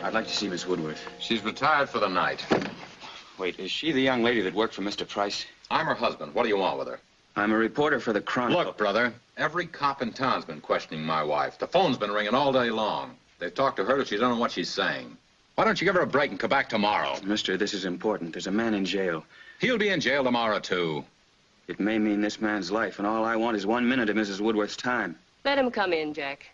I'd like to see Miss Woodworth. She's retired for the night. Wait, is she the young lady that worked for Mr. Price? I'm her husband. What do you want with her? I'm a reporter for the Chronicle. Look, brother, every cop in town's been questioning my wife. The phone's been ringing all day long. They've talked to her till she don't know what she's saying. Why don't you give her a break and come back tomorrow? Mister, this is important. There's a man in jail. He'll be in jail tomorrow, too. It may mean this man's life, and all I want is 1 minute of Mrs. Woodworth's time. Let him come in, Jack.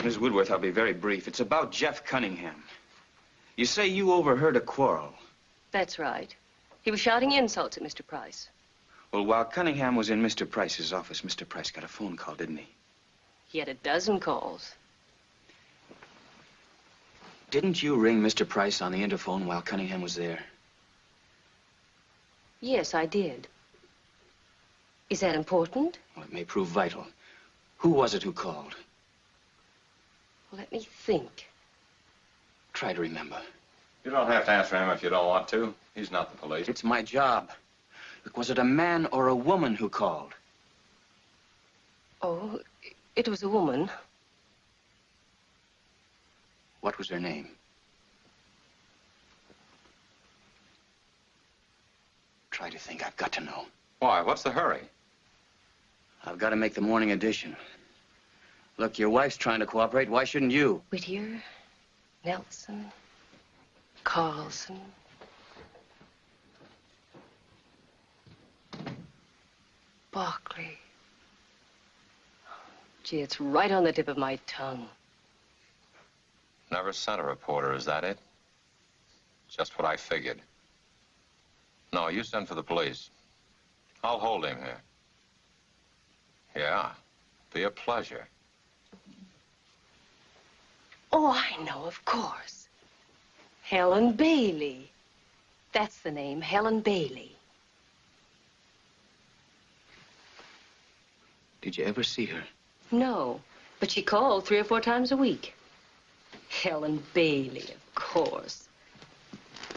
Miss Woodworth, I'll be very brief. It's about Jeff Cunningham. You say you overheard a quarrel. That's right. He was shouting insults at Mr. Price. Well, while Cunningham was in Mr. Price's office, Mr. Price got a phone call, didn't he? He had a dozen calls. Didn't you ring Mr. Price on the interphone while Cunningham was there? Yes, I did. Is that important? Well, it may prove vital. Who was it who called? Let me think. Try to remember. You don't have to answer him if you don't want to. He's not the police. It's my job. Look, was it a man or a woman who called? Oh, it was a woman. What was her name? Try to think. I've got to know. Why? What's the hurry? I've got to make the morning edition. Look, your wife's trying to cooperate. Why shouldn't you? Whittier, Nelson, Carlson. Barkley. Gee, it's right on the tip of my tongue. Never sent a reporter, is that it? Just what I figured. No, you send for the police. I'll hold him here. Yeah, be a pleasure. Oh, I know, of course. Helen Bailey. That's the name, Helen Bailey. Did you ever see her? No, but she called 3 or 4 times a week. Helen Bailey, of course.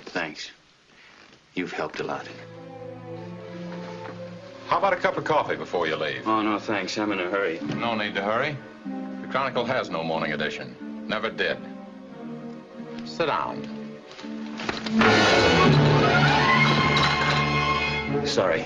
Thanks. You've helped a lot. How about a cup of coffee before you leave? Oh, no, thanks. I'm in a hurry. No need to hurry. The Chronicle has no morning edition. Never did. Sit down. Sorry.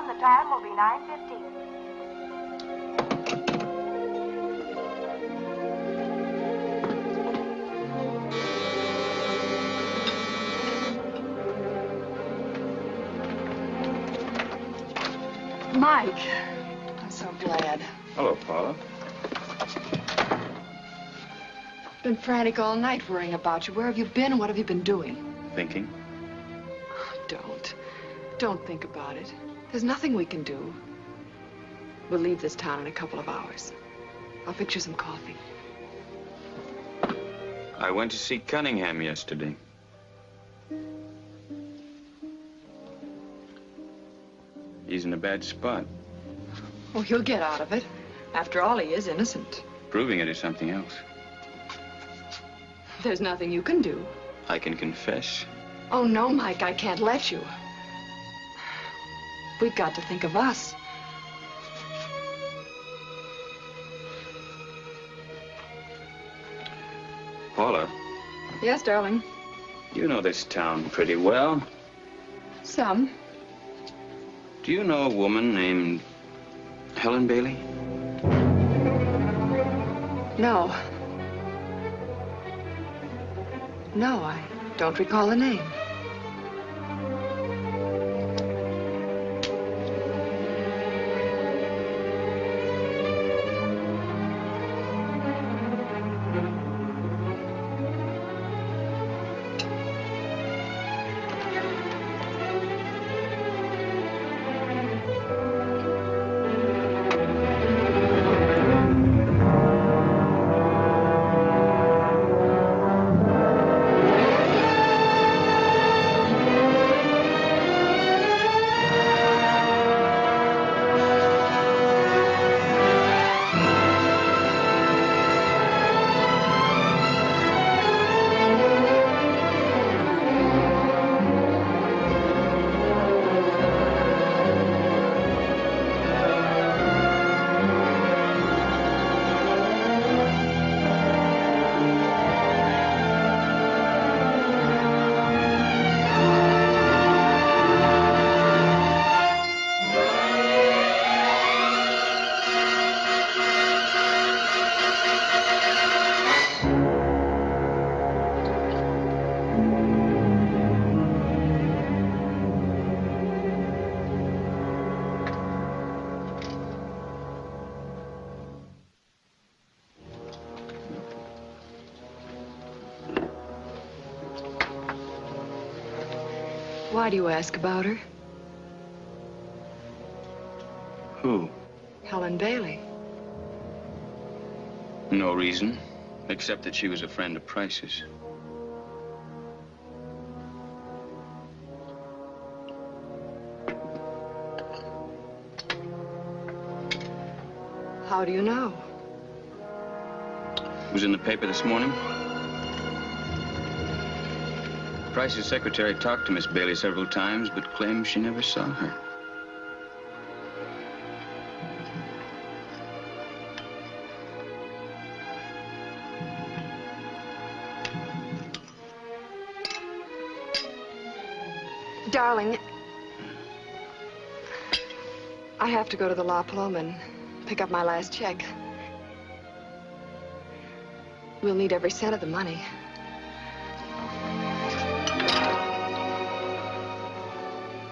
The time will be 9:15. Mike, I'm so glad. Hello, Paula. Been frantic all night worrying about you. Where have you been and what have you been doing? Thinking? Don't think about it. There's nothing we can do. We'll leave this town in a couple of hours. I'll fix you some coffee. I went to see Cunningham yesterday. He's in a bad spot. Oh, he'll get out of it. After all, he is innocent. Proving it is something else. There's nothing you can do. I can confess. Oh, no, Mike, I can't let you. We've got to think of us. Paula, Yes, darling. you know this town pretty well. Some. Do you know a woman named Helen Bailey? No. No, I don't recall the name. Why do you ask about her? Who? Helen Bailey. No reason, except that she was a friend of Price's. How do you know? It was in the paper this morning. Price's secretary talked to Miss Bailey several times, but claimed she never saw her. Darling, I have to go to the La Paloma and pick up my last check. We'll need every cent of the money.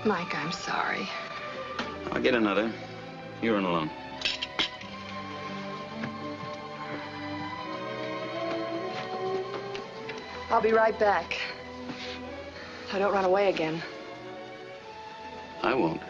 Mike, I'm sorry. I'll get another. You run along. I'll be right back. I don't run away again. I won't.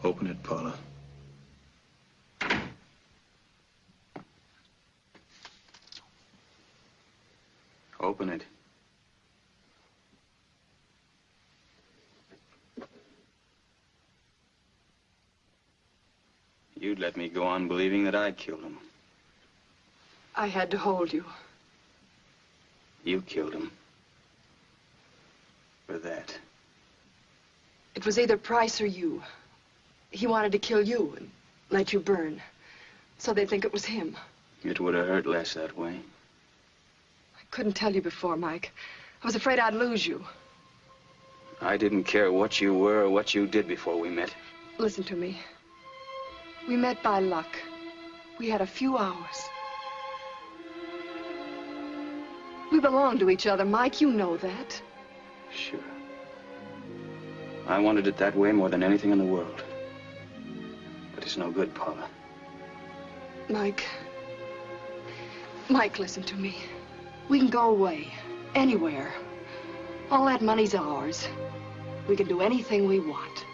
Open it, Paula. Open it. You'd let me go on believing that I killed him. I had to hold you. You killed him. For that. It was either Price or you. He wanted to kill you and let you burn. So they'd think it was him. It would have hurt less that way. I couldn't tell you before, Mike. I was afraid I'd lose you. I didn't care what you were or what you did before we met. Listen to me. We met by luck. We had a few hours. We belong to each other, Mike. You know that. Sure. I wanted it that way more than anything in the world. But it's no good, Paula. Mike. Mike, listen to me. We can go away. Anywhere. All that money's ours. We can do anything we want.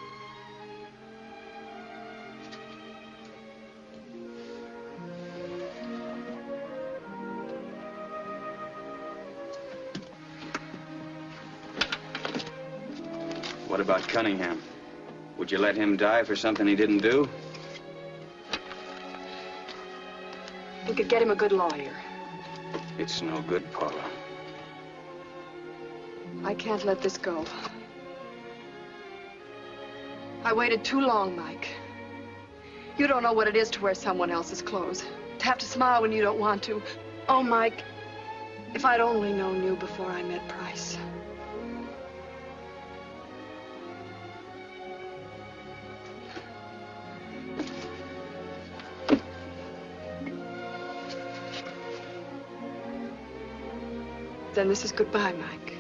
What about Cunningham? Would you let him die for something he didn't do? We could get him a good lawyer. It's no good, Paula. I can't let this go. I waited too long, Mike. You don't know what it is to wear someone else's clothes. To have to smile when you don't want to. Oh, Mike, if I'd only known you before I met Price. Then this is goodbye, Mike.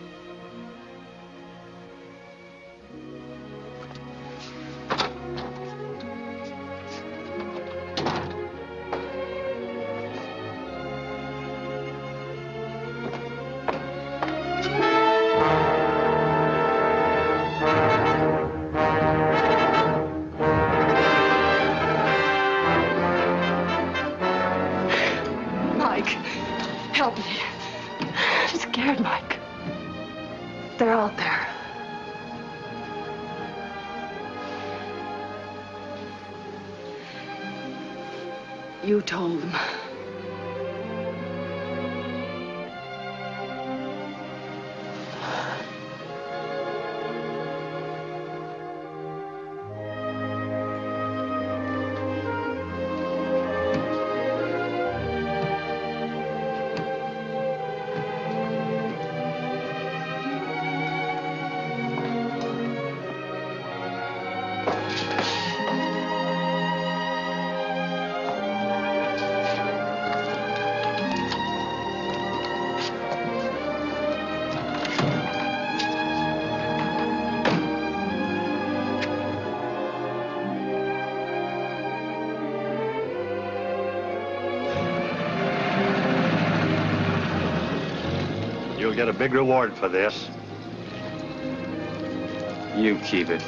Mike, help me. I'm scared, Mike. They're out there. You told them. You'll get a big reward for this. You keep it.